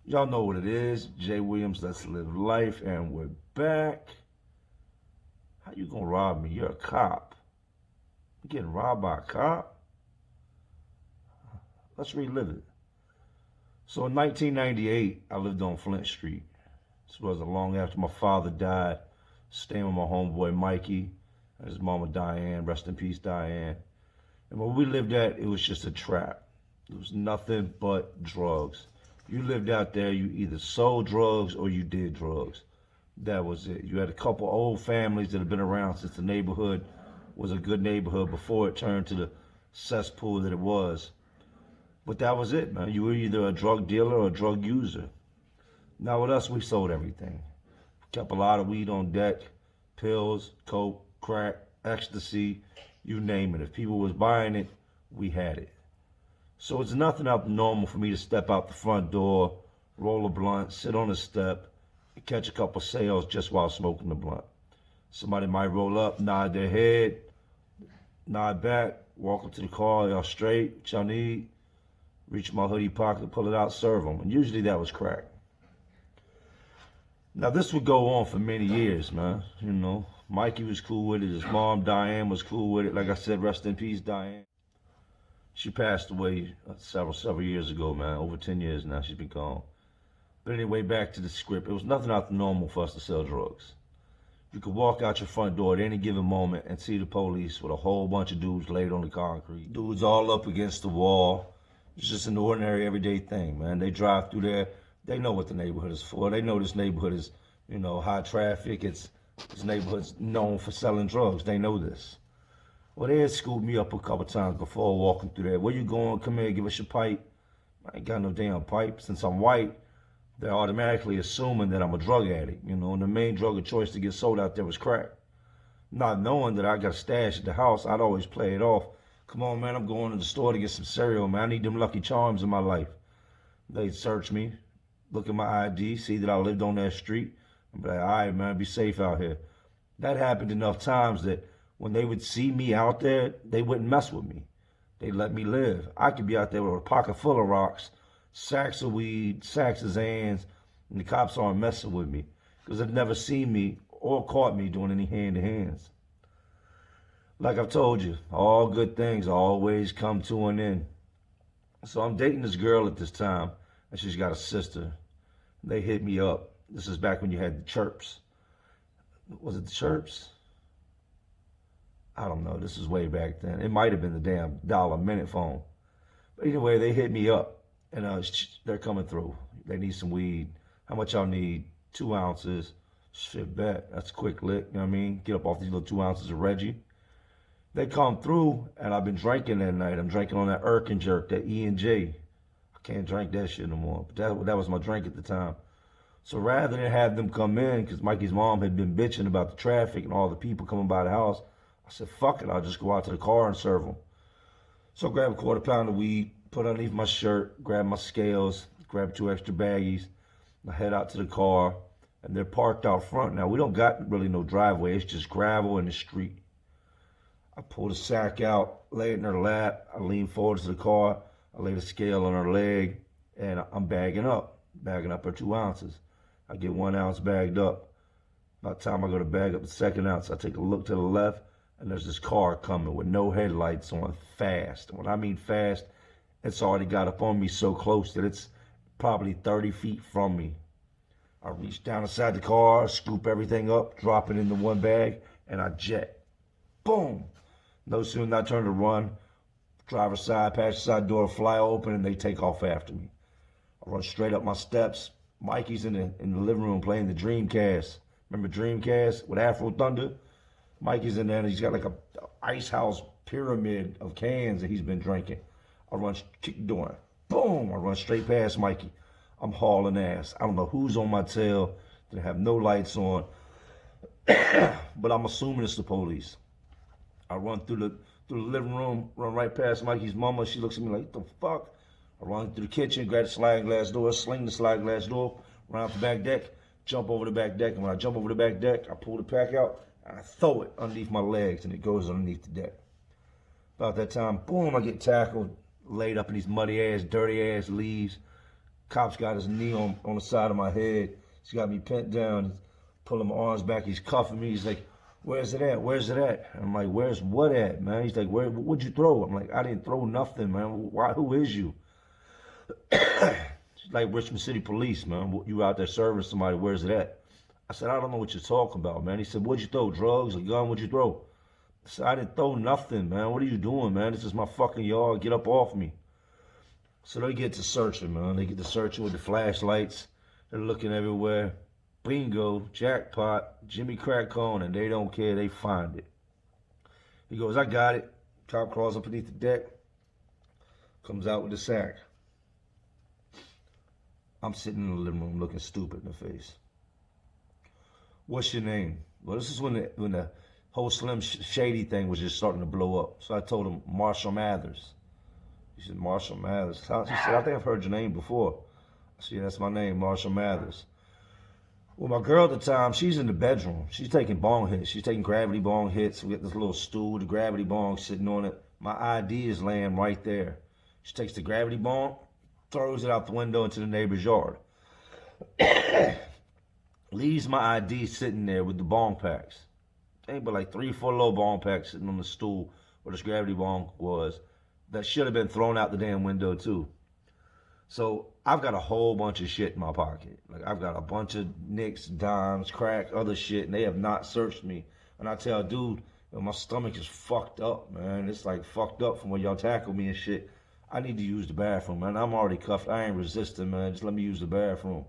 Y'all know what it is. Jay Williams, Let's Live Life, and we're back. How you gonna rob me? You're a cop. You getting robbed by a cop? Let's relive it. So in 1998, I lived on Flint Street. This wasn't long after my father died. Staying with my homeboy Mikey and his mama Diane. Rest in peace, Diane. And where we lived at, it was just a trap. It was nothing but drugs. You lived out there, you either sold drugs or you did drugs. That was it. You had a couple old families that had been around since the neighborhood was a good neighborhood before it turned to the cesspool that it was. But that was it, man. You were either a drug dealer or a drug user. Now with us, we sold everything. Kept a lot of weed on deck, pills, coke, crack, ecstasy, you name it. If people was buying it, we had it. So it's nothing abnormal for me to step out the front door, roll a blunt, sit on the step, and catch a couple sales just while smoking the blunt. Somebody might roll up, nod their head, nod back, walk up to the car, y'all straight, what y'all need? Reach my hoodie pocket, pull it out, serve them. And usually that was crack. Now this would go on for many years, man. You know, Mikey was cool with it. His mom, Diane, was cool with it. Like I said, rest in peace, Diane. She passed away several years ago, man. Over 10 years now, she's been gone. But anyway, back to the script. It was nothing out of the normal for us to sell drugs. You could walk out your front door at any given moment and see the police with a whole bunch of dudes laid on the concrete. Dudes all up against the wall. It's just an ordinary, everyday thing, man. They drive through there. They know what the neighborhood is for. They know this neighborhood is, you know, high traffic. This neighborhood's known for selling drugs. They know this. Well, they had scooped me up a couple times before walking through there. Where you going? Come here, give us your pipe. I ain't got no damn pipe. Since I'm white, they're automatically assuming that I'm a drug addict, you know, and the main drug of choice to get sold out there was crack. Not knowing that I got a stash at the house, I'd always play it off. Come on, man, I'm going to the store to get some cereal, man. I need them Lucky Charms in my life. They'd search me, look at my ID, see that I lived on that street, and be like, all right, man, be safe out here. That happened enough times that when they would see me out there, they wouldn't mess with me. They'd let me live. I could be out there with a pocket full of rocks, sacks of weed, sacks of Zans, and the cops aren't messing with me because they've never seen me or caught me doing any hand-to-hands. Like I've told you, all good things always come to an end. So I'm dating this girl at this time, and she's got a sister. They hit me up. This is back when you had the chirps. Was it the chirps? I don't know. This is way back then. It might have been the damn $1-a-minute phone. But anyway, they hit me up, and they're coming through. They need some weed. How much y'all need? 2 ounces. Shit, bet. That's a quick lick. You know what I mean? Get up off these little 2 ounces of Reggie. They come through, and I've been drinking that night. I'm drinking on that Irk and Jerk, that E&J. I can't drink that shit no more. But that was my drink at the time. So rather than have them come in, because Mikey's mom had been bitching about the traffic and all the people coming by the house, I said, fuck it, I'll just go out to the car and serve them. So I grabbed a quarter pound of weed, put underneath my shirt, grab my scales, grab 2 extra baggies. I head out to the car, and they're parked out front. Now, we don't got really no driveway. It's just gravel in the street. I pull the sack out, lay it in her lap. I lean forward to the car. I lay the scale on her leg, and I'm bagging up her 2 ounces. I get 1 ounce bagged up. By the time I go to bag up the 2nd ounce, I take a look to the left, and there's this car coming with no headlights on, fast. When I mean fast, it's already got up on me so close that it's probably 30 feet from me. I reach down inside the car, scoop everything up, drop it into one bag, and I jet. Boom! No sooner than I turn to run, driver's side, passenger side door fly open, and they take off after me. I run straight up my steps. Mikey's in the living room playing the Dreamcast. Remember Dreamcast with Afro Thunder? Mikey's in there, and he's got like a ice house pyramid of cans that he's been drinking. I run, kick the door, boom! I run straight past Mikey. I'm hauling ass. I don't know who's on my tail. They have no lights on, but I'm assuming it's the police. I run through the living room, run right past Mikey's mama. She looks at me like, what the fuck? I run through the kitchen, grab the sliding glass door, sling the sliding glass door, run out the back deck, jump over the back deck. And when I jump over the back deck, I pull the pack out, and I throw it underneath my legs, and it goes underneath the deck. About that time, boom, I get tackled, laid up in these muddy ass, dirty ass leaves. Cop's got his knee on the side of my head. He's got me pinned down. He's pulling my arms back. He's cuffing me. He's like, where's it at? Where's it at? I'm like, where's what at, man? He's like, what'd you throw? I'm like, I didn't throw nothing, man. Why? Who is you? She's like, Richmond City Police, man. You out there serving somebody. Where's it at? I said, I don't know what you're talking about, man. He said, what'd you throw? Drugs? A gun? What'd you throw? I said, I didn't throw nothing, man. What are you doing, man? This is my fucking yard. Get up off me. So they get to searching, man. They get to searching with the flashlights. They're looking everywhere. Bingo, jackpot, Jimmy Crack Cone, and they don't care. They find it. He goes, I got it. Cop crawls up beneath the deck. Comes out with the sack. I'm sitting in the living room looking stupid in the face. What's your name? Well, this is when the whole Slim Shady thing was just starting to blow up. So I told him, Marshall Mathers. He said, Marshall Mathers. He said, I think I've heard your name before. I said, yeah, that's my name, Marshall Mathers. Well, my girl at the time, she's in the bedroom. She's taking bong hits. She's taking gravity bong hits. We got this little stool with the gravity bong sitting on it. My ID is laying right there. She takes the gravity bong, throws it out the window into the neighbor's yard. Leaves my ID sitting there with the bong packs. Ain't but like 3 or 4 little bong packs sitting on the stool where this gravity bong was. That should have been thrown out the damn window too. So I've got a whole bunch of shit in my pocket. Like I've got a bunch of nicks, dimes, crack, other shit, and they have not searched me. And I tell dude, my stomach is fucked up, man. It's like fucked up from when y'all tackle me and shit. I need to use the bathroom, man. I'm already cuffed. I ain't resisting, man. Just let me use the bathroom.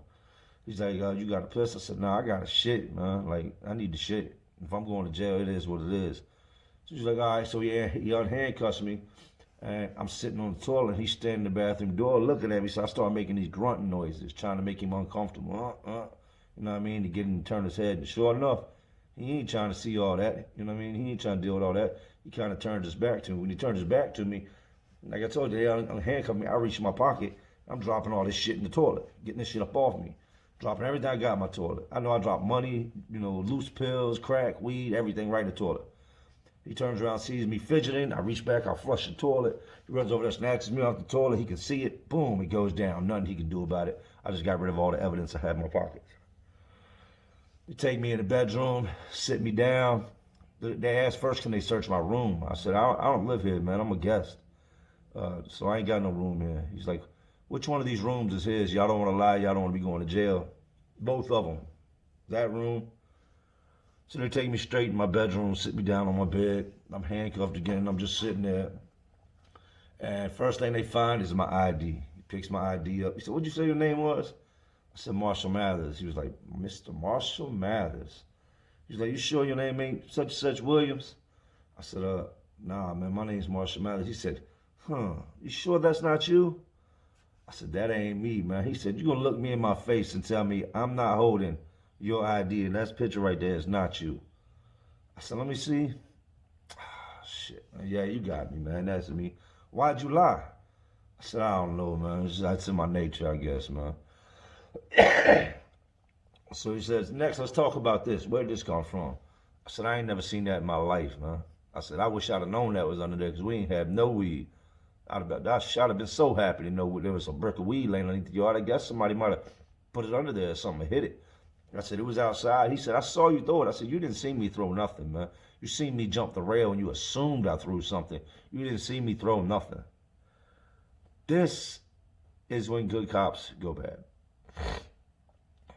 He's like, you got a piss? I said, nah, I got a shit, man. Like, I need the shit. If I'm going to jail, it is what it is. So he's like, all right, so he unhandcuffs me. And I'm sitting on the toilet. He's standing in the bathroom door looking at me. So I start making these grunting noises, trying to make him uncomfortable. You know what I mean? To get him to turn his head. And sure enough, he ain't trying to see all that. You know what I mean? He ain't trying to deal with all that. He kind of turned his back to me. When he turned his back to me, like I told you, they unhandcuffed me. I reach in my pocket. I'm dropping all this shit in the toilet, getting this shit up off me. Dropping everything I got in my toilet. I know I dropped money, loose pills, crack, weed, everything right in the toilet. He turns around, sees me fidgeting. I reach back, I flush the toilet. He runs over there, snatches me off the toilet. He can see it. Boom, it goes down. Nothing he can do about it. I just got rid of all the evidence I had in my pockets. They take me in the bedroom, sit me down. They asked first, can they search my room? I said, I don't live here, man. I'm a guest. So I ain't got no room here. He's like, which one of these rooms is his? Y'all don't want to lie. Y'all don't want to be going to jail. Both of them. That room. So they take me straight in my bedroom, sit me down on my bed. I'm handcuffed again. I'm just sitting there. And first thing they find is my ID. He picks my ID up. He said, what'd you say your name was? I said, Marshall Mathers. He was like, Mr. Marshall Mathers. He's like, you sure your name ain't such and such Williams? I said, nah, man, my name's Marshall Mathers. He said, you sure that's not you? I said, that ain't me, man. He said, you gonna look me in my face and tell me I'm not holding your ID, and that picture right there is not you. I said, let me see. Shit, man. Yeah, you got me, man. That's me. Why'd you lie? I said, I don't know, man. That's in my nature, I guess, man. So he says, next, let's talk about this. Where'd this come from? I said, I ain't never seen that in my life, man. I said, I wish I'd have known that was under there because we ain't had no weed. I'd have been so happy to know there was a brick of weed laying underneath the yard. I guess somebody might have put it under there or something and hit it. I said, it was outside. He said, I saw you throw it. I said, you didn't see me throw nothing, man. You seen me jump the rail and you assumed I threw something. You didn't see me throw nothing. This is when good cops go bad.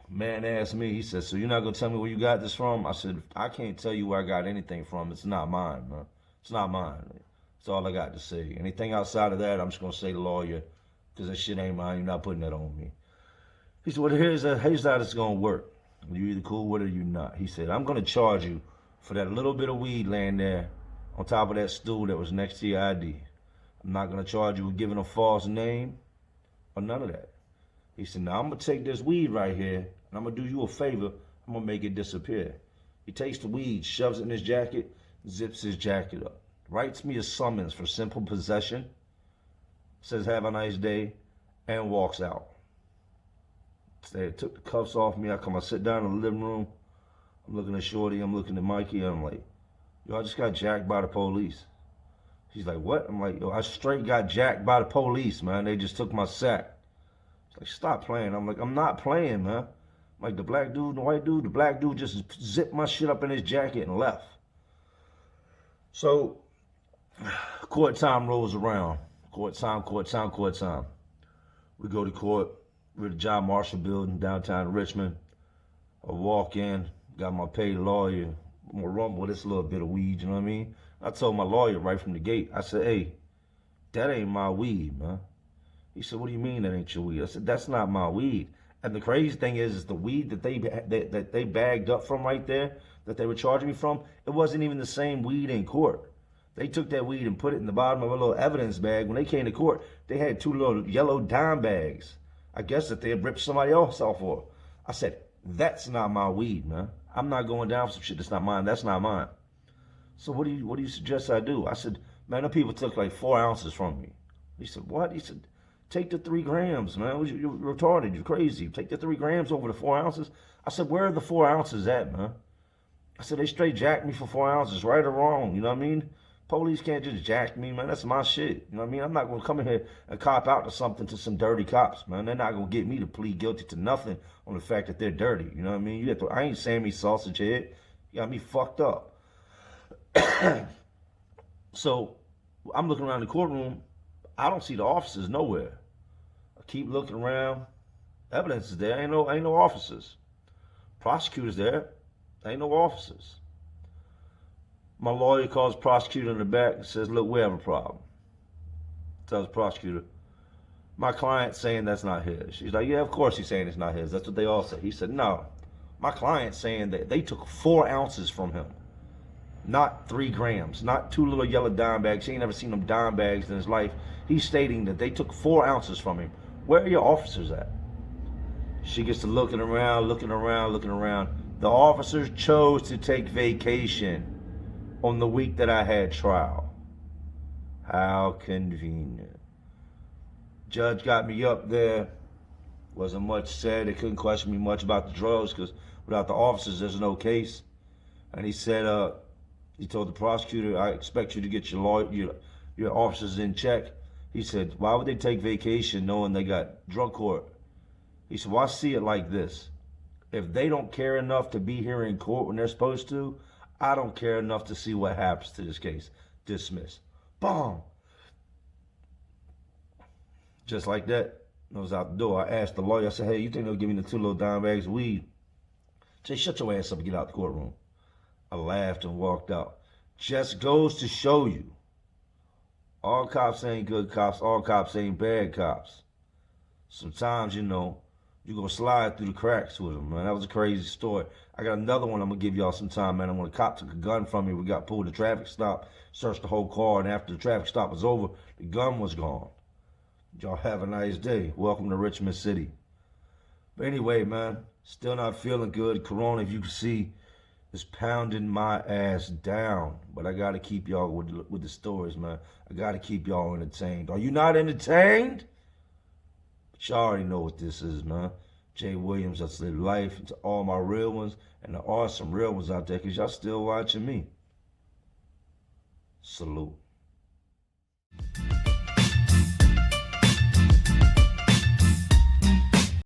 Man asked me, he said, so you're not going to tell me where you got this from? I said, I can't tell you where I got anything from. It's not mine, man. It's not mine. That's all I got to say. Anything outside of that, I'm just going to say the lawyer, because that shit ain't mine. You're not putting that on me. He said, well, here's how it's going to work. You're either cool with it or you're not. He said, I'm going to charge you for that little bit of weed laying there on top of that stool that was next to your ID. I'm not going to charge you with giving a false name or none of that. He said, now I'm going to take this weed right here, and I'm going to do you a favor. I'm going to make it disappear. He takes the weed, shoves it in his jacket, zips his jacket up, writes me a summons for simple possession, says have a nice day, and walks out. They took the cuffs off me. I sit down in the living room. I'm looking at Shorty. I'm looking at Mikey. I'm like, yo, I just got jacked by the police. He's like, what? I'm like, yo, I straight got jacked by the police, man. They just took my sack. Like, stop playing. I'm like, I'm not playing, man. Like, the black dude and the white dude, the black dude just zipped my shit up in his jacket and left. So, court time rolls around. Court time. We go to court. We're at the John Marshall building downtown Richmond. I walk in, got my paid lawyer. I'm gonna run with this little bit of weed, you know what I mean? I told my lawyer right from the gate, I said, hey, that ain't my weed, man. He said, what do you mean that ain't your weed? I said, that's not my weed. And the crazy thing is the weed that they bagged up from right there, that they were charging me from, it wasn't even the same weed in court. They took that weed and put it in the bottom of a little evidence bag. When they came to court, they had 2 little yellow dime bags. I guess that they had ripped somebody else off for. I said, that's not my weed, man. I'm not going down for some shit that's not mine. That's not mine. So what do you suggest I do? I said, man, them people took like 4 ounces from me. He said, what? He said, take the 3 grams, man. You're retarded. You're crazy. Take the 3 grams over the 4 ounces. I said, where are the 4 ounces at, man? I said, they straight jacked me for 4 ounces, right or wrong. You know what I mean? Police can't just jack me, man. That's my shit. You know what I mean? I'm not going to come in here and cop out to something to some dirty cops, man. They're not going to get me to plead guilty to nothing on the fact that they're dirty. You know what I mean? I ain't Sammy Sausage Head. You got me fucked up. So I'm looking around the courtroom. I don't see the officers nowhere. I keep looking around. Evidence is there. Ain't no officers. Prosecutors there. Ain't no officers. My lawyer calls the prosecutor in the back and says, look, we have a problem. Tells the prosecutor, my client's saying that's not his. She's like, yeah, of course he's saying it's not his. That's what they all say. He said, no, my client's saying that they took 4 ounces from him. Not 3 grams, not 2 little yellow dime bags. He ain't never seen them dime bags in his life. He's stating that they took 4 ounces from him. Where are your officers at? She gets to looking around. The officers chose to take vacation on the week that I had trial. How convenient. Judge got me up there. Wasn't much said. They couldn't question me much about the drugs because without the officers, there's no case. And he said, he told the prosecutor, I expect you to get your officers in check. He said, why would they take vacation knowing they got drug court? He said, well, I see it like this. If they don't care enough to be here in court when they're supposed to, I don't care enough to see what happens to this case. Dismissed. Boom. Just like that, I was out the door. I asked the lawyer, I said, hey, you think they'll give me the 2 little dime bags of weed? Say, shut your ass up and get out the courtroom. I laughed and walked out. Just goes to show you, all cops ain't good cops, all cops ain't bad cops. Sometimes, you know, you're going to slide through the cracks with them, man. That was a crazy story. I got another one I'm going to give y'all sometime, man. When a cop took a gun from me, we got pulled to traffic stop, searched the whole car, and after the traffic stop was over, the gun was gone. Y'all have a nice day. Welcome to Richmond City. But anyway, man, still not feeling good. Corona, if you can see, is pounding my ass down. But I got to keep y'all with the stories, man. I got to keep y'all entertained. Are you not entertained? But y'all already know what this is, man. Jay Williams, Let's Live Life. And to all my real ones, and there are some real ones out there, because y'all still watching me. Salute.